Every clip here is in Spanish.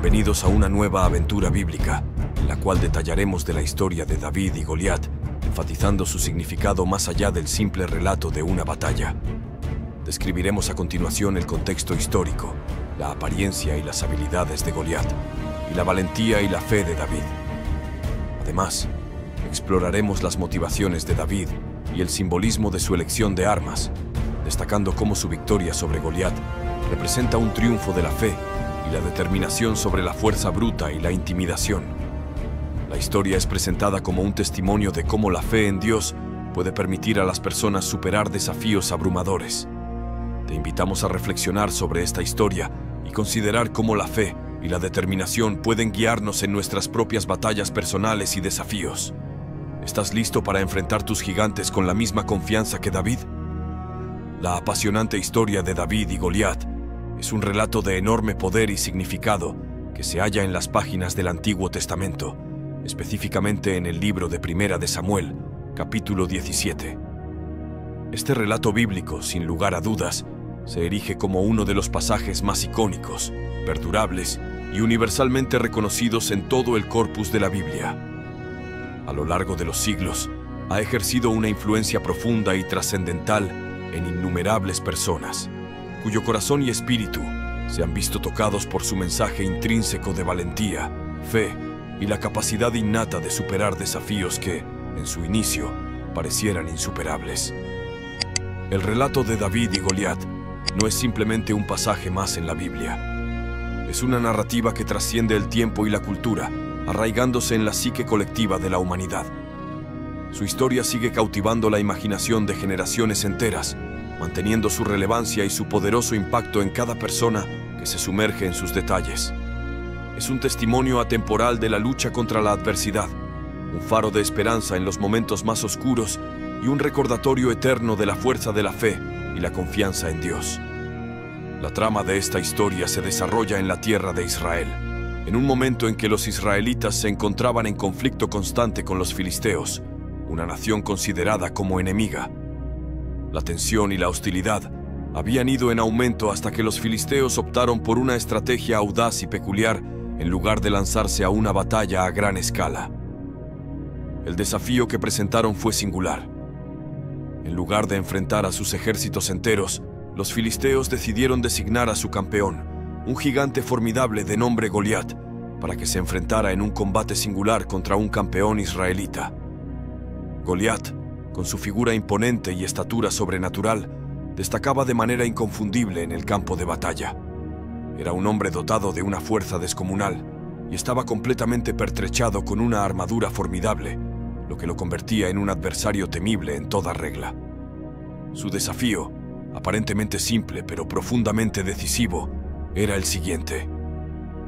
Bienvenidos a una nueva aventura bíblica, en la cual detallaremos de la historia de David y Goliat, enfatizando su significado más allá del simple relato de una batalla. Describiremos a continuación el contexto histórico, la apariencia y las habilidades de Goliat, y la valentía y la fe de David. Además, exploraremos las motivaciones de David y el simbolismo de su elección de armas, destacando cómo su victoria sobre Goliat representa un triunfo de la fe y la determinación sobre la fuerza bruta y la intimidación. La historia es presentada como un testimonio de cómo la fe en Dios puede permitir a las personas superar desafíos abrumadores. Te invitamos a reflexionar sobre esta historia y considerar cómo la fe y la determinación pueden guiarnos en nuestras propias batallas personales y desafíos. ¿Estás listo para enfrentar tus gigantes con la misma confianza que David? La apasionante historia de David y Goliat es un relato de enorme poder y significado que se halla en las páginas del Antiguo Testamento, específicamente en el libro de Primera de Samuel, capítulo 17. Este relato bíblico, sin lugar a dudas, se erige como uno de los pasajes más icónicos, perdurables y universalmente reconocidos en todo el corpus de la Biblia. A lo largo de los siglos, ha ejercido una influencia profunda y trascendental en innumerables personas, cuyo corazón y espíritu se han visto tocados por su mensaje intrínseco de valentía, fe y la capacidad innata de superar desafíos que, en su inicio, parecieran insuperables. El relato de David y Goliat no es simplemente un pasaje más en la Biblia. Es una narrativa que trasciende el tiempo y la cultura, arraigándose en la psique colectiva de la humanidad. Su historia sigue cautivando la imaginación de generaciones enteras, manteniendo su relevancia y su poderoso impacto en cada persona que se sumerge en sus detalles. Es un testimonio atemporal de la lucha contra la adversidad, un faro de esperanza en los momentos más oscuros y un recordatorio eterno de la fuerza de la fe y la confianza en Dios. La trama de esta historia se desarrolla en la tierra de Israel, en un momento en que los israelitas se encontraban en conflicto constante con los filisteos, una nación considerada como enemiga. La tensión y la hostilidad habían ido en aumento hasta que los filisteos optaron por una estrategia audaz y peculiar en lugar de lanzarse a una batalla a gran escala. El desafío que presentaron fue singular. En lugar de enfrentar a sus ejércitos enteros, los filisteos decidieron designar a su campeón, un gigante formidable de nombre Goliat, para que se enfrentara en un combate singular contra un campeón israelita. Goliat, con su figura imponente y estatura sobrenatural, destacaba de manera inconfundible en el campo de batalla. Era un hombre dotado de una fuerza descomunal y estaba completamente pertrechado con una armadura formidable, lo que lo convertía en un adversario temible en toda regla. Su desafío, aparentemente simple pero profundamente decisivo, era el siguiente.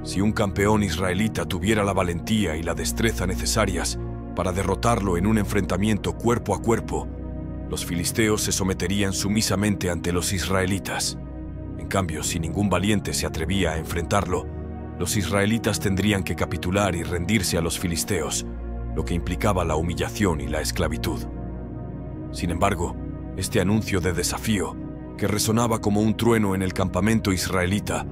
Si un campeón israelita tuviera la valentía y la destreza necesarias para derrotarlo en un enfrentamiento cuerpo a cuerpo, los filisteos se someterían sumisamente ante los israelitas. En cambio, si ningún valiente se atrevía a enfrentarlo, los israelitas tendrían que capitular y rendirse a los filisteos, lo que implicaba la humillación y la esclavitud. Sin embargo, este anuncio de desafío, que resonaba como un trueno en el campamento israelita,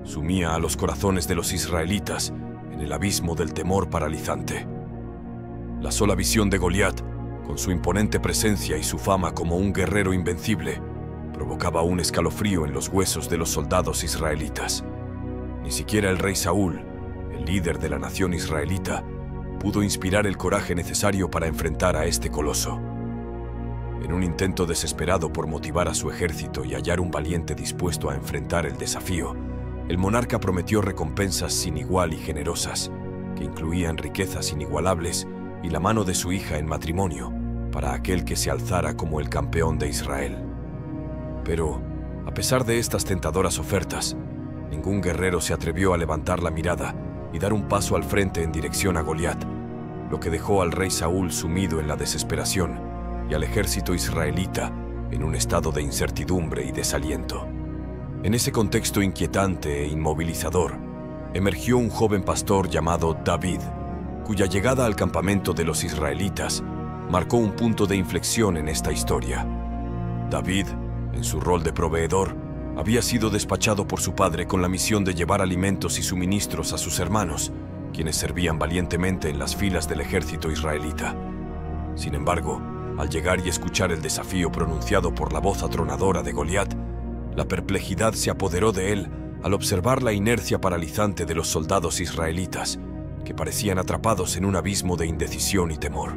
sumía a los corazones de los israelitas en el abismo del temor paralizante. La sola visión de Goliat, con su imponente presencia y su fama como un guerrero invencible, provocaba un escalofrío en los huesos de los soldados israelitas. Ni siquiera el rey Saúl, el líder de la nación israelita, pudo inspirar el coraje necesario para enfrentar a este coloso. En un intento desesperado por motivar a su ejército y hallar un valiente dispuesto a enfrentar el desafío, el monarca prometió recompensas sin igual y generosas, que incluían riquezas inigualables y la mano de su hija en matrimonio para aquel que se alzara como el campeón de Israel. Pero, a pesar de estas tentadoras ofertas, ningún guerrero se atrevió a levantar la mirada y dar un paso al frente en dirección a Goliat, lo que dejó al rey Saúl sumido en la desesperación y al ejército israelita en un estado de incertidumbre y desaliento. En ese contexto inquietante e inmovilizador, emergió un joven pastor llamado David, cuya llegada al campamento de los israelitas marcó un punto de inflexión en esta historia. David, en su rol de proveedor, Había sido despachado por su padre con la misión de llevar alimentos y suministros a sus hermanos, quienes servían valientemente en las filas del ejército israelita. Sin embargo, al llegar y escuchar el desafío pronunciado por la voz atronadora de Goliat, la perplejidad se apoderó de él al observar la inercia paralizante de los soldados israelitas, que parecían atrapados en un abismo de indecisión y temor.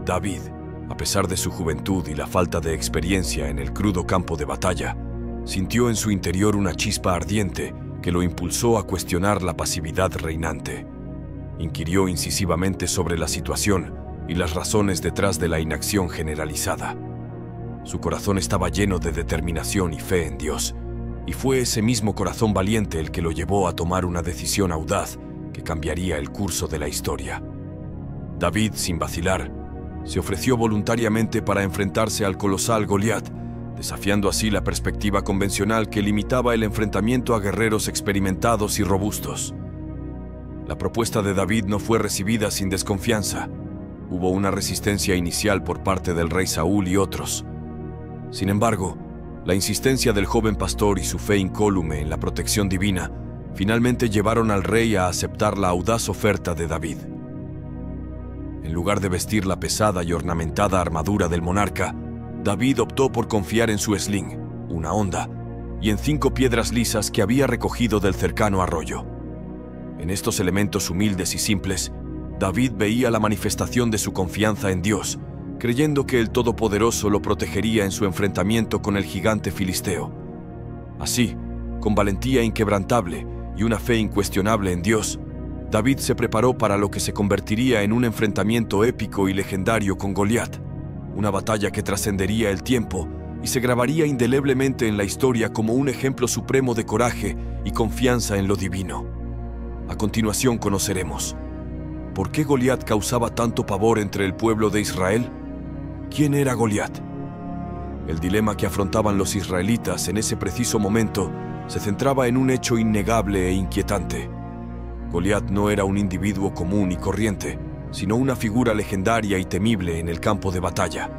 David, a pesar de su juventud y la falta de experiencia en el crudo campo de batalla, sintió en su interior una chispa ardiente que lo impulsó a cuestionar la pasividad reinante. Inquirió incisivamente sobre la situación y las razones detrás de la inacción generalizada. Su corazón estaba lleno de determinación y fe en Dios, y fue ese mismo corazón valiente el que lo llevó a tomar una decisión audaz que cambiaría el curso de la historia. David, sin vacilar, se ofreció voluntariamente para enfrentarse al colosal Goliat, desafiando así la perspectiva convencional que limitaba el enfrentamiento a guerreros experimentados y robustos. La propuesta de David no fue recibida sin desconfianza. Hubo una resistencia inicial por parte del rey Saúl y otros. Sin embargo, la insistencia del joven pastor y su fe incólume en la protección divina finalmente llevaron al rey a aceptar la audaz oferta de David. En lugar de vestir la pesada y ornamentada armadura del monarca, David optó por confiar en su sling, una honda, y en 5 piedras lisas que había recogido del cercano arroyo. En estos elementos humildes y simples, David veía la manifestación de su confianza en Dios, creyendo que el Todopoderoso lo protegería en su enfrentamiento con el gigante filisteo. Así, con valentía inquebrantable y una fe incuestionable en Dios, David se preparó para lo que se convertiría en un enfrentamiento épico y legendario con Goliat, una batalla que trascendería el tiempo y se grabaría indeleblemente en la historia como un ejemplo supremo de coraje y confianza en lo divino. A continuación conoceremos ¿por qué Goliat causaba tanto pavor entre el pueblo de Israel? ¿Quién era Goliat? El dilema que afrontaban los israelitas en ese preciso momento se centraba en un hecho innegable e inquietante. Goliat no era un individuo común y corriente, sino una figura legendaria y temible en el campo de batalla.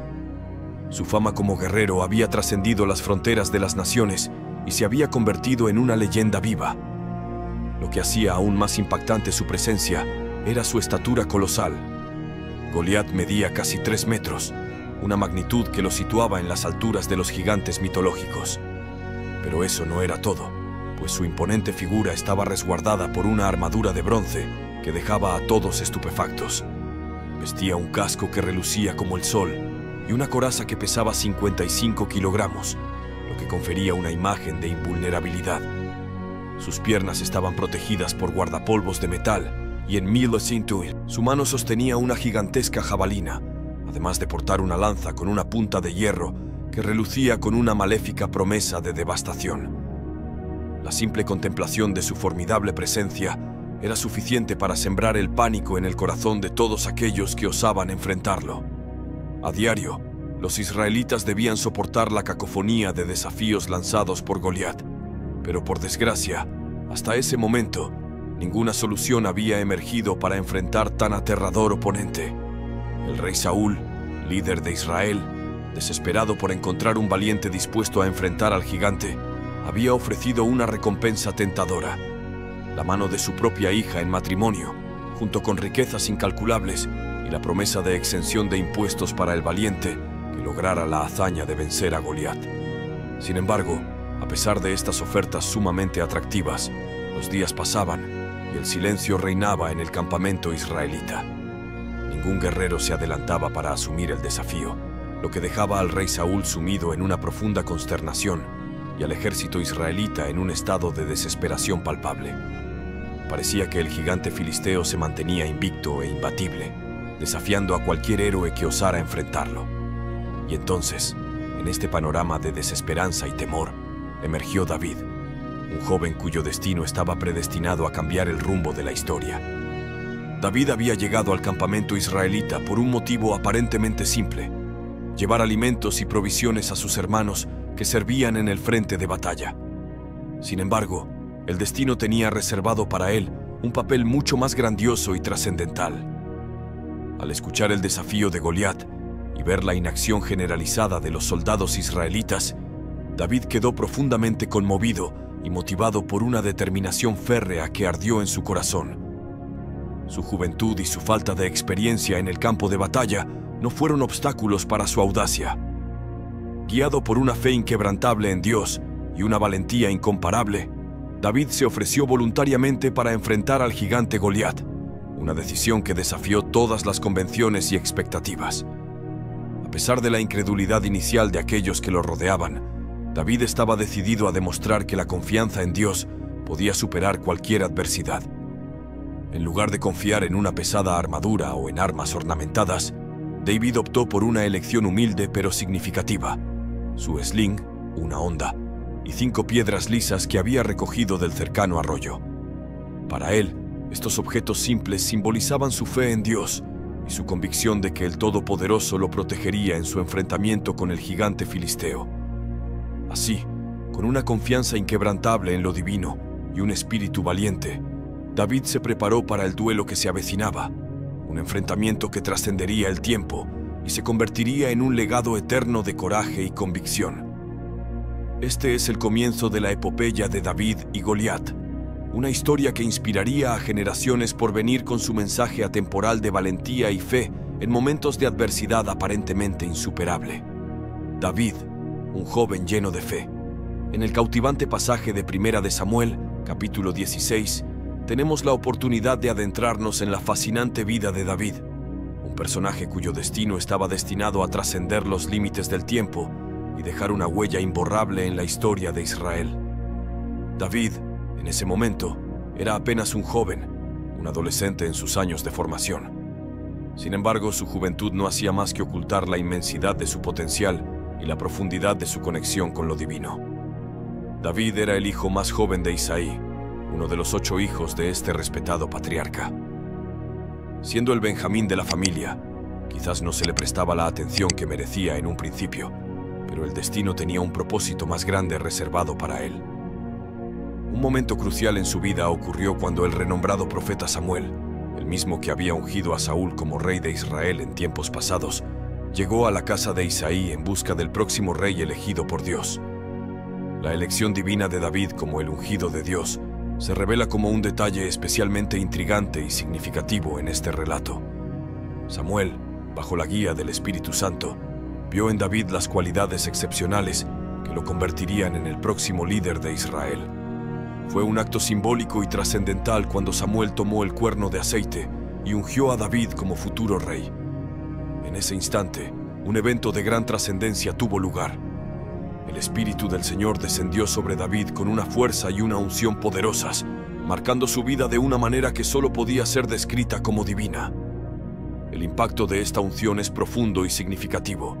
Su fama como guerrero había trascendido las fronteras de las naciones y se había convertido en una leyenda viva. Lo que hacía aún más impactante su presencia era su estatura colosal. Goliat medía casi 3 metros, una magnitud que lo situaba en las alturas de los gigantes mitológicos. Pero eso no era todo, pues su imponente figura estaba resguardada por una armadura de bronce que dejaba a todos estupefactos. Vestía un casco que relucía como el sol y una coraza que pesaba 55 kilogramos, lo que confería una imagen de invulnerabilidad. Sus piernas estaban protegidas por guardapolvos de metal y en su mano sostenía una gigantesca jabalina, además de portar una lanza con una punta de hierro que relucía con una maléfica promesa de devastación. La simple contemplación de su formidable presencia era suficiente para sembrar el pánico en el corazón de todos aquellos que osaban enfrentarlo. A diario, los israelitas debían soportar la cacofonía de desafíos lanzados por Goliat, pero por desgracia, hasta ese momento, ninguna solución había emergido para enfrentar tan aterrador oponente. El rey Saúl, líder de Israel, desesperado por encontrar un valiente dispuesto a enfrentar al gigante, había ofrecido una recompensa tentadora: la mano de su propia hija en matrimonio, junto con riquezas incalculables y la promesa de exención de impuestos para el valiente que lograra la hazaña de vencer a Goliat. Sin embargo, a pesar de estas ofertas sumamente atractivas, los días pasaban y el silencio reinaba en el campamento israelita. Ningún guerrero se adelantaba para asumir el desafío, lo que dejaba al rey Saúl sumido en una profunda consternación y al ejército israelita en un estado de desesperación palpable. Parecía que el gigante filisteo se mantenía invicto e imbatible, desafiando a cualquier héroe que osara enfrentarlo. Y entonces, en este panorama de desesperanza y temor, emergió David, un joven cuyo destino estaba predestinado a cambiar el rumbo de la historia. David había llegado al campamento israelita por un motivo aparentemente simple: llevar alimentos y provisiones a sus hermanos que servían en el frente de batalla. Sin embargo, el destino tenía reservado para él un papel mucho más grandioso y trascendental. Al escuchar el desafío de Goliat y ver la inacción generalizada de los soldados israelitas, David quedó profundamente conmovido y motivado por una determinación férrea que ardió en su corazón. Su juventud y su falta de experiencia en el campo de batalla no fueron obstáculos para su audacia. Guiado por una fe inquebrantable en Dios y una valentía incomparable, David se ofreció voluntariamente para enfrentar al gigante Goliat, una decisión que desafió todas las convenciones y expectativas. A pesar de la incredulidad inicial de aquellos que lo rodeaban, David estaba decidido a demostrar que la confianza en Dios podía superar cualquier adversidad. En lugar de confiar en una pesada armadura o en armas ornamentadas, David optó por una elección humilde pero significativa: su sling, una honda, y 5 piedras lisas que había recogido del cercano arroyo. Para él, estos objetos simples simbolizaban su fe en Dios y su convicción de que el Todopoderoso lo protegería en su enfrentamiento con el gigante filisteo. Así, con una confianza inquebrantable en lo divino y un espíritu valiente, David se preparó para el duelo que se avecinaba, un enfrentamiento que trascendería el tiempo y se convertiría en un legado eterno de coraje y convicción. Este es el comienzo de la epopeya de David y Goliat, una historia que inspiraría a generaciones por venir con su mensaje atemporal de valentía y fe en momentos de adversidad aparentemente insuperable. David, un joven lleno de fe. En el cautivante pasaje de Primera de Samuel, capítulo 16, tenemos la oportunidad de adentrarnos en la fascinante vida de David, un personaje cuyo destino estaba destinado a trascender los límites del tiempo y dejar una huella imborrable en la historia de Israel. David, en ese momento, era apenas un joven, un adolescente en sus años de formación. Sin embargo, su juventud no hacía más que ocultar la inmensidad de su potencial y la profundidad de su conexión con lo divino. David era el hijo más joven de Isaí, uno de los 8 hijos de este respetado patriarca. Siendo el Benjamín de la familia, quizás no se le prestaba la atención que merecía en un principio, pero el destino tenía un propósito más grande reservado para él. Un momento crucial en su vida ocurrió cuando el renombrado profeta Samuel, el mismo que había ungido a Saúl como rey de Israel en tiempos pasados, llegó a la casa de Isaí en busca del próximo rey elegido por Dios. La elección divina de David como el ungido de Dios se revela como un detalle especialmente intrigante y significativo en este relato. Samuel, bajo la guía del Espíritu Santo, vio en David las cualidades excepcionales que lo convertirían en el próximo líder de Israel. Fue un acto simbólico y trascendental cuando Samuel tomó el cuerno de aceite y ungió a David como futuro rey. En ese instante, un evento de gran trascendencia tuvo lugar. El Espíritu del Señor descendió sobre David con una fuerza y una unción poderosas, marcando su vida de una manera que solo podía ser descrita como divina. El impacto de esta unción es profundo y significativo.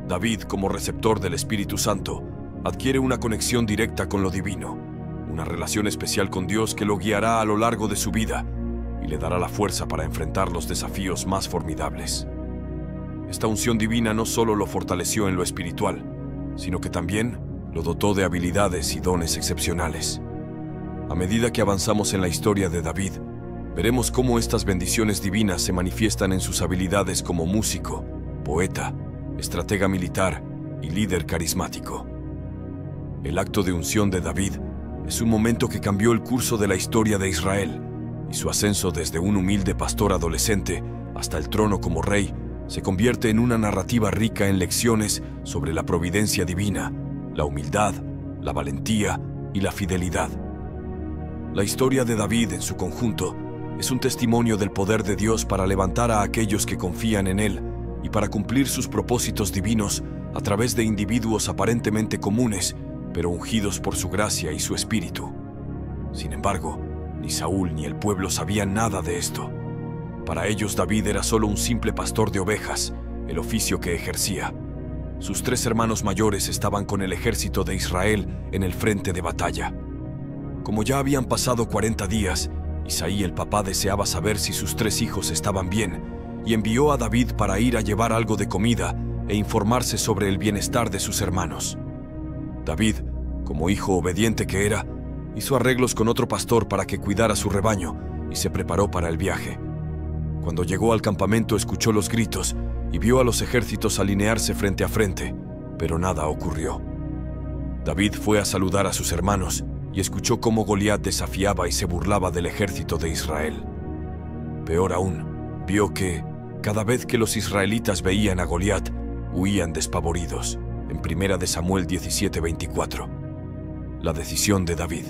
David, como receptor del Espíritu Santo, adquiere una conexión directa con lo divino, una relación especial con Dios que lo guiará a lo largo de su vida y le dará la fuerza para enfrentar los desafíos más formidables. Esta unción divina no solo lo fortaleció en lo espiritual, sino que también lo dotó de habilidades y dones excepcionales. A medida que avanzamos en la historia de David, veremos cómo estas bendiciones divinas se manifiestan en sus habilidades como músico, poeta, estratega militar y líder carismático. El acto de unción de David es un momento que cambió el curso de la historia de Israel, y su ascenso desde un humilde pastor adolescente hasta el trono como rey se convierte en una narrativa rica en lecciones sobre la providencia divina, la humildad, la valentía y la fidelidad. La historia de David en su conjunto es un testimonio del poder de Dios para levantar a aquellos que confían en Él y para cumplir sus propósitos divinos a través de individuos aparentemente comunes, pero ungidos por su gracia y su espíritu. Sin embargo, ni Saúl ni el pueblo sabían nada de esto. Para ellos David era solo un simple pastor de ovejas, el oficio que ejercía. Sus 3 hermanos mayores estaban con el ejército de Israel en el frente de batalla. Como ya habían pasado 40 días, Isaí el papá deseaba saber si sus 3 hijos estaban bien y envió a David para ir a llevar algo de comida e informarse sobre el bienestar de sus hermanos. David, como hijo obediente que era, hizo arreglos con otro pastor para que cuidara su rebaño y se preparó para el viaje. Cuando llegó al campamento escuchó los gritos y vio a los ejércitos alinearse frente a frente, pero nada ocurrió. David fue a saludar a sus hermanos y escuchó cómo Goliat desafiaba y se burlaba del ejército de Israel. Peor aún, vio que, cada vez que los israelitas veían a Goliat, huían despavoridos. En 1 Samuel 17:24. La decisión de David.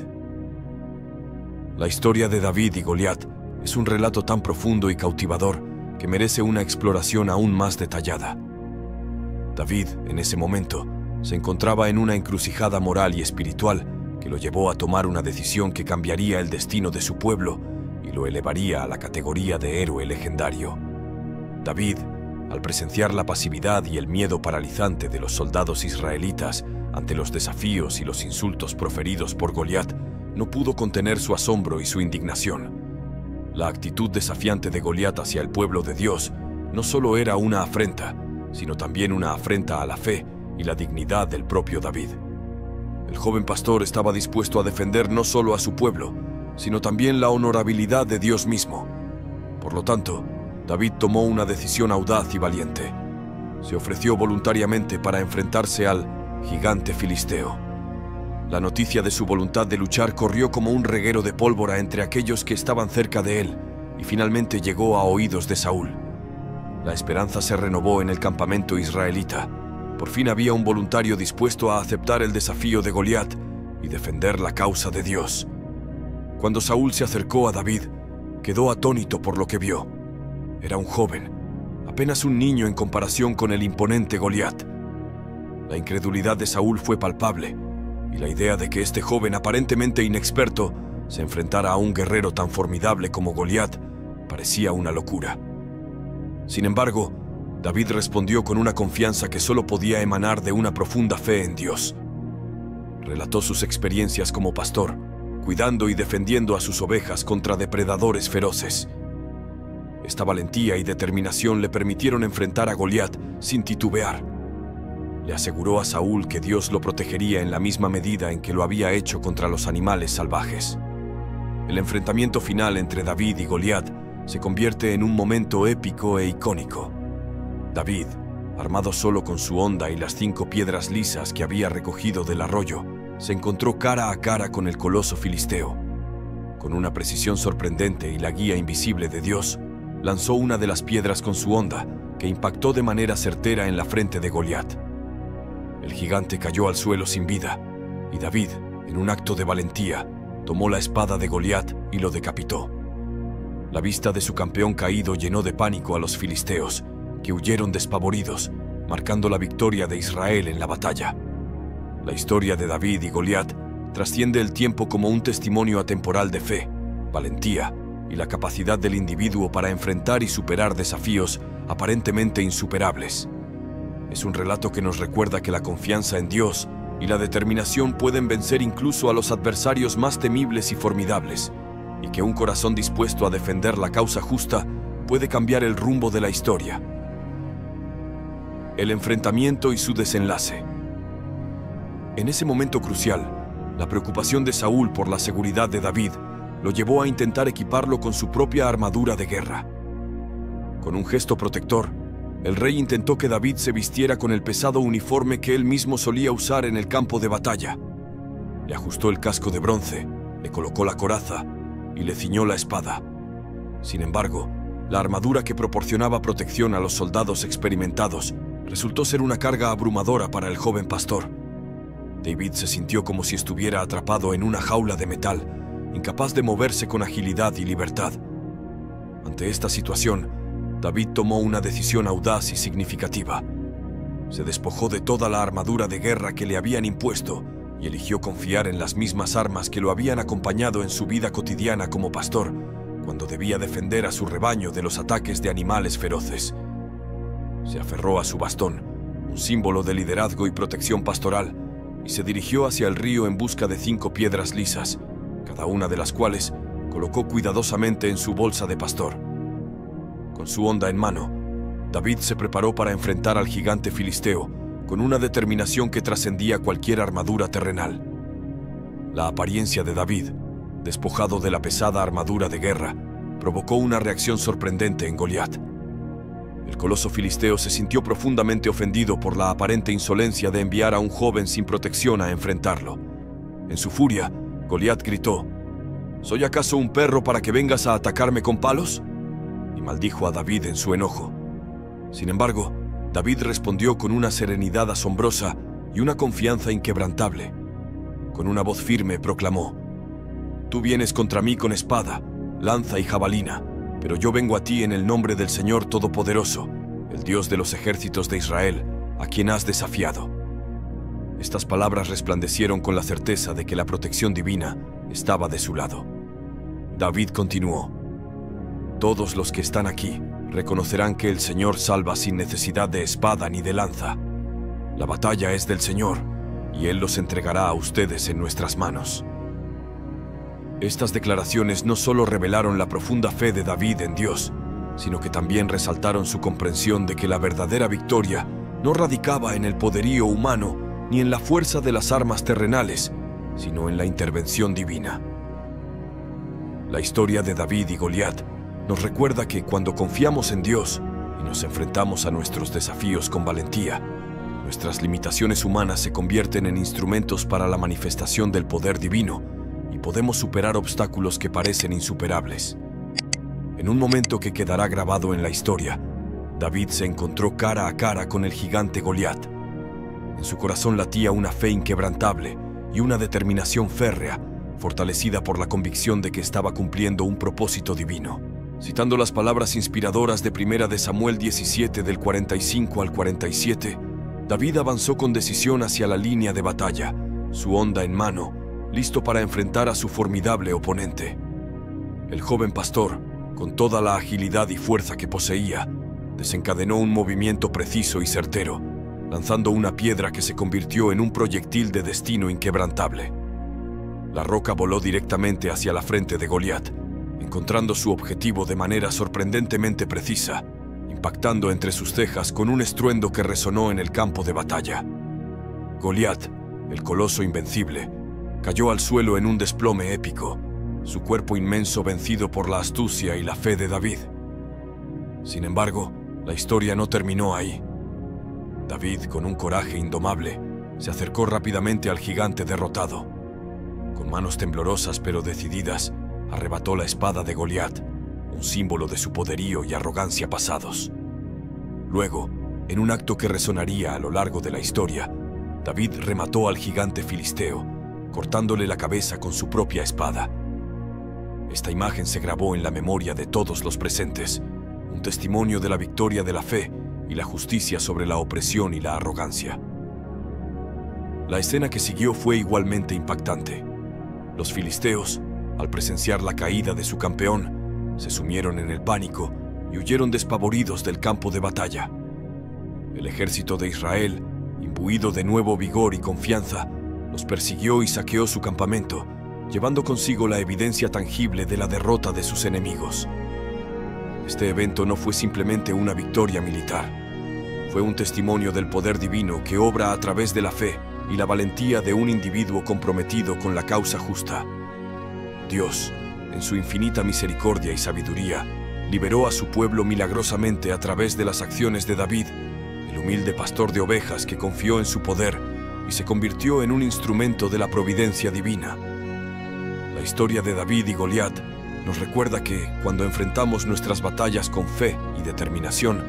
La historia de David y Goliat es un relato tan profundo y cautivador que merece una exploración aún más detallada. David, en ese momento, se encontraba en una encrucijada moral y espiritual que lo llevó a tomar una decisión que cambiaría el destino de su pueblo y lo elevaría a la categoría de héroe legendario. David, al presenciar la pasividad y el miedo paralizante de los soldados israelitas ante los desafíos y los insultos proferidos por Goliat, no pudo contener su asombro y su indignación. La actitud desafiante de Goliat hacia el pueblo de Dios no solo era una afrenta, sino también una afrenta a la fe y la dignidad del propio David. El joven pastor estaba dispuesto a defender no solo a su pueblo, sino también la honorabilidad de Dios mismo. Por lo tanto, David tomó una decisión audaz y valiente. Se ofreció voluntariamente para enfrentarse al gigante filisteo. La noticia de su voluntad de luchar corrió como un reguero de pólvora entre aquellos que estaban cerca de él y finalmente llegó a oídos de Saúl. La esperanza se renovó en el campamento israelita. Por fin había un voluntario dispuesto a aceptar el desafío de Goliat y defender la causa de Dios. Cuando Saúl se acercó a David, quedó atónito por lo que vio. Era un joven, apenas un niño en comparación con el imponente Goliat. La incredulidad de Saúl fue palpable, y la idea de que este joven aparentemente inexperto se enfrentara a un guerrero tan formidable como Goliat parecía una locura. Sin embargo, David respondió con una confianza que solo podía emanar de una profunda fe en Dios. Relató sus experiencias como pastor, cuidando y defendiendo a sus ovejas contra depredadores feroces. Esta valentía y determinación le permitieron enfrentar a Goliat sin titubear. Le aseguró a Saúl que Dios lo protegería en la misma medida en que lo había hecho contra los animales salvajes. El enfrentamiento final entre David y Goliat se convierte en un momento épico e icónico. David, armado solo con su honda y las 5 piedras lisas que había recogido del arroyo, se encontró cara a cara con el coloso filisteo. Con una precisión sorprendente y la guía invisible de Dios, lanzó una de las piedras con su honda, que impactó de manera certera en la frente de Goliat. El gigante cayó al suelo sin vida, y David, en un acto de valentía, tomó la espada de Goliat y lo decapitó. La vista de su campeón caído llenó de pánico a los filisteos, que huyeron despavoridos, marcando la victoria de Israel en la batalla. La historia de David y Goliat trasciende el tiempo como un testimonio atemporal de fe, valentía y la capacidad del individuo para enfrentar y superar desafíos aparentemente insuperables. Es un relato que nos recuerda que la confianza en Dios y la determinación pueden vencer incluso a los adversarios más temibles y formidables, y que un corazón dispuesto a defender la causa justa puede cambiar el rumbo de la historia. El enfrentamiento y su desenlace. En ese momento crucial, la preocupación de Saúl por la seguridad de David lo llevó a intentar equiparlo con su propia armadura de guerra. Con un gesto protector, el rey intentó que David se vistiera con el pesado uniforme que él mismo solía usar en el campo de batalla. Le ajustó el casco de bronce, le colocó la coraza y le ciñó la espada. Sin embargo, la armadura que proporcionaba protección a los soldados experimentados resultó ser una carga abrumadora para el joven pastor. David se sintió como si estuviera atrapado en una jaula de metal, incapaz de moverse con agilidad y libertad. Ante esta situación, David tomó una decisión audaz y significativa. Se despojó de toda la armadura de guerra que le habían impuesto y eligió confiar en las mismas armas que lo habían acompañado en su vida cotidiana como pastor, cuando debía defender a su rebaño de los ataques de animales feroces. Se aferró a su bastón, un símbolo de liderazgo y protección pastoral, y se dirigió hacia el río en busca de 5 piedras lisas, cada una de las cuales colocó cuidadosamente en su bolsa de pastor. Con su honda en mano, David se preparó para enfrentar al gigante filisteo con una determinación que trascendía cualquier armadura terrenal. La apariencia de David, despojado de la pesada armadura de guerra, provocó una reacción sorprendente en Goliat. El coloso filisteo se sintió profundamente ofendido por la aparente insolencia de enviar a un joven sin protección a enfrentarlo. En su furia, Goliat gritó: ¿Soy acaso un perro para que vengas a atacarme con palos? Y maldijo a David en su enojo. Sin embargo, David respondió con una serenidad asombrosa y una confianza inquebrantable. Con una voz firme proclamó: Tú vienes contra mí con espada, lanza y jabalina, pero yo vengo a ti en el nombre del Señor Todopoderoso, el Dios de los ejércitos de Israel, a quien has desafiado. Estas palabras resplandecieron con la certeza de que la protección divina estaba de su lado. David continuó: Todos los que están aquí reconocerán que el Señor salva sin necesidad de espada ni de lanza. La batalla es del Señor, y Él los entregará a ustedes en nuestras manos. Estas declaraciones no solo revelaron la profunda fe de David en Dios, sino que también resaltaron su comprensión de que la verdadera victoria no radicaba en el poderío humano ni en la fuerza de las armas terrenales, sino en la intervención divina. La historia de David y Goliat nos recuerda que cuando confiamos en Dios y nos enfrentamos a nuestros desafíos con valentía, nuestras limitaciones humanas se convierten en instrumentos para la manifestación del poder divino y podemos superar obstáculos que parecen insuperables. En un momento que quedará grabado en la historia, David se encontró cara a cara con el gigante Goliat. En su corazón latía una fe inquebrantable y una determinación férrea, fortalecida por la convicción de que estaba cumpliendo un propósito divino. Citando las palabras inspiradoras de 1 Samuel 17 del 45 al 47, David avanzó con decisión hacia la línea de batalla, su honda en mano, listo para enfrentar a su formidable oponente. El joven pastor, con toda la agilidad y fuerza que poseía, desencadenó un movimiento preciso y certero, lanzando una piedra que se convirtió en un proyectil de destino inquebrantable. La roca voló directamente hacia la frente de Goliat, encontrando su objetivo de manera sorprendentemente precisa, impactando entre sus cejas con un estruendo que resonó en el campo de batalla. Goliat, el coloso invencible, cayó al suelo en un desplome épico, su cuerpo inmenso vencido por la astucia y la fe de David. Sin embargo, la historia no terminó ahí. David, con un coraje indomable, se acercó rápidamente al gigante derrotado. Con manos temblorosas pero decididas, arrebató la espada de Goliat, un símbolo de su poderío y arrogancia pasados. Luego, en un acto que resonaría a lo largo de la historia, David remató al gigante filisteo, cortándole la cabeza con su propia espada. Esta imagen se grabó en la memoria de todos los presentes, un testimonio de la victoria de la fe y la justicia sobre la opresión y la arrogancia. La escena que siguió fue igualmente impactante. Los filisteos, al presenciar la caída de su campeón, se sumieron en el pánico y huyeron despavoridos del campo de batalla. El ejército de Israel, imbuido de nuevo vigor y confianza, los persiguió y saqueó su campamento, llevando consigo la evidencia tangible de la derrota de sus enemigos. Este evento no fue simplemente una victoria militar. Fue un testimonio del poder divino que obra a través de la fe y la valentía de un individuo comprometido con la causa justa. Dios, en su infinita misericordia y sabiduría, liberó a su pueblo milagrosamente a través de las acciones de David, el humilde pastor de ovejas que confió en su poder y se convirtió en un instrumento de la providencia divina. La historia de David y Goliat nos recuerda que, cuando enfrentamos nuestras batallas con fe y determinación,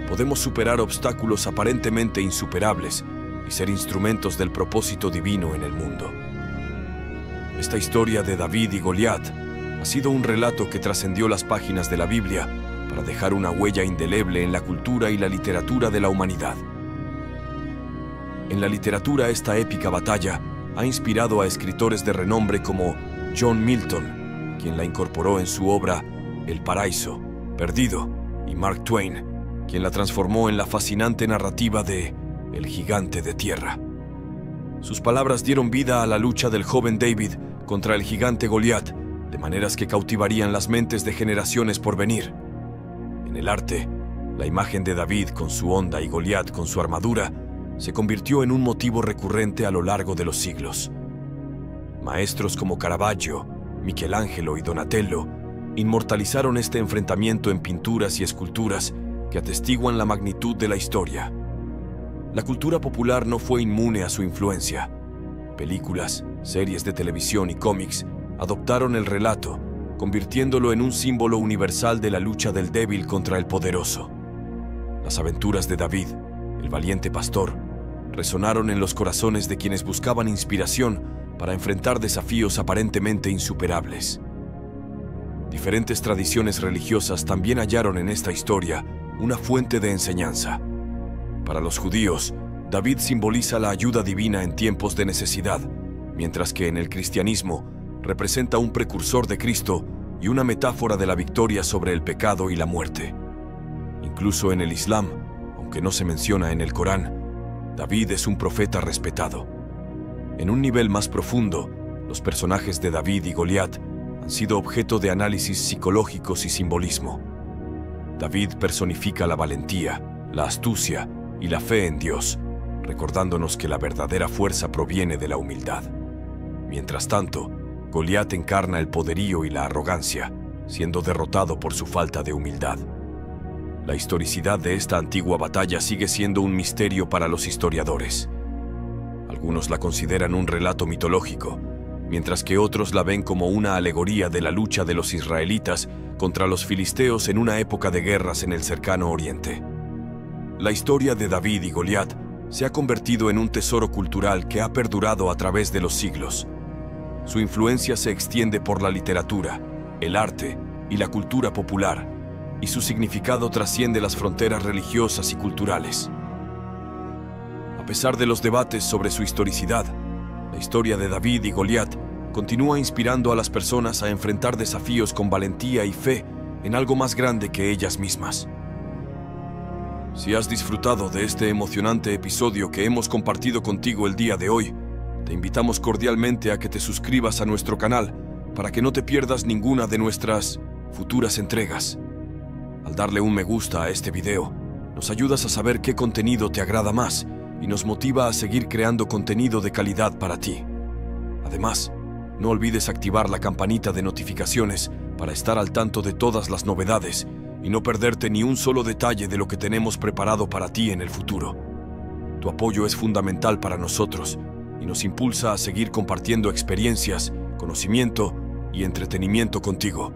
podemos superar obstáculos aparentemente insuperables y ser instrumentos del propósito divino en el mundo. Esta historia de David y Goliat ha sido un relato que trascendió las páginas de la Biblia para dejar una huella indeleble en la cultura y la literatura de la humanidad. En la literatura, esta épica batalla ha inspirado a escritores de renombre como John Milton, quien la incorporó en su obra El Paraíso Perdido, y Mark Twain, quien la transformó en la fascinante narrativa de El Gigante de Tierra. Sus palabras dieron vida a la lucha del joven David contra el gigante Goliat, de maneras que cautivarían las mentes de generaciones por venir. En el arte, la imagen de David con su honda y Goliat con su armadura se convirtió en un motivo recurrente a lo largo de los siglos. Maestros como Caravaggio, Michelangelo y Donatello inmortalizaron este enfrentamiento en pinturas y esculturas que atestiguan la magnitud de la historia. La cultura popular no fue inmune a su influencia. Películas, series de televisión y cómics adoptaron el relato, convirtiéndolo en un símbolo universal de la lucha del débil contra el poderoso. Las aventuras de David, el valiente pastor, resonaron en los corazones de quienes buscaban inspiración para enfrentar desafíos aparentemente insuperables. Diferentes tradiciones religiosas también hallaron en esta historia una fuente de enseñanza. Para los judíos, David simboliza la ayuda divina en tiempos de necesidad, mientras que en el cristianismo representa un precursor de Cristo y una metáfora de la victoria sobre el pecado y la muerte. Incluso en el Islam, aunque no se menciona en el Corán, David es un profeta respetado. En un nivel más profundo, los personajes de David y Goliat han sido objeto de análisis psicológicos y simbolismo. David personifica la valentía, la astucia y la fe en Dios, recordándonos que la verdadera fuerza proviene de la humildad. Mientras tanto, Goliat encarna el poderío y la arrogancia, siendo derrotado por su falta de humildad. La historicidad de esta antigua batalla sigue siendo un misterio para los historiadores. Algunos la consideran un relato mitológico, mientras que otros la ven como una alegoría de la lucha de los israelitas contra los filisteos en una época de guerras en el cercano Oriente. La historia de David y Goliat se ha convertido en un tesoro cultural que ha perdurado a través de los siglos. Su influencia se extiende por la literatura, el arte y la cultura popular, y su significado trasciende las fronteras religiosas y culturales. A pesar de los debates sobre su historicidad, la historia de David y Goliat continúa inspirando a las personas a enfrentar desafíos con valentía y fe en algo más grande que ellas mismas. Si has disfrutado de este emocionante episodio que hemos compartido contigo el día de hoy, te invitamos cordialmente a que te suscribas a nuestro canal para que no te pierdas ninguna de nuestras futuras entregas. Al darle un me gusta a este video, nos ayudas a saber qué contenido te agrada más y nos motiva a seguir creando contenido de calidad para ti. Además, no olvides activar la campanita de notificaciones para estar al tanto de todas las novedades y no perderte ni un solo detalle de lo que tenemos preparado para ti en el futuro. Tu apoyo es fundamental para nosotros y nos impulsa a seguir compartiendo experiencias, conocimiento y entretenimiento contigo.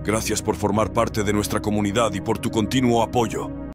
Gracias por formar parte de nuestra comunidad y por tu continuo apoyo.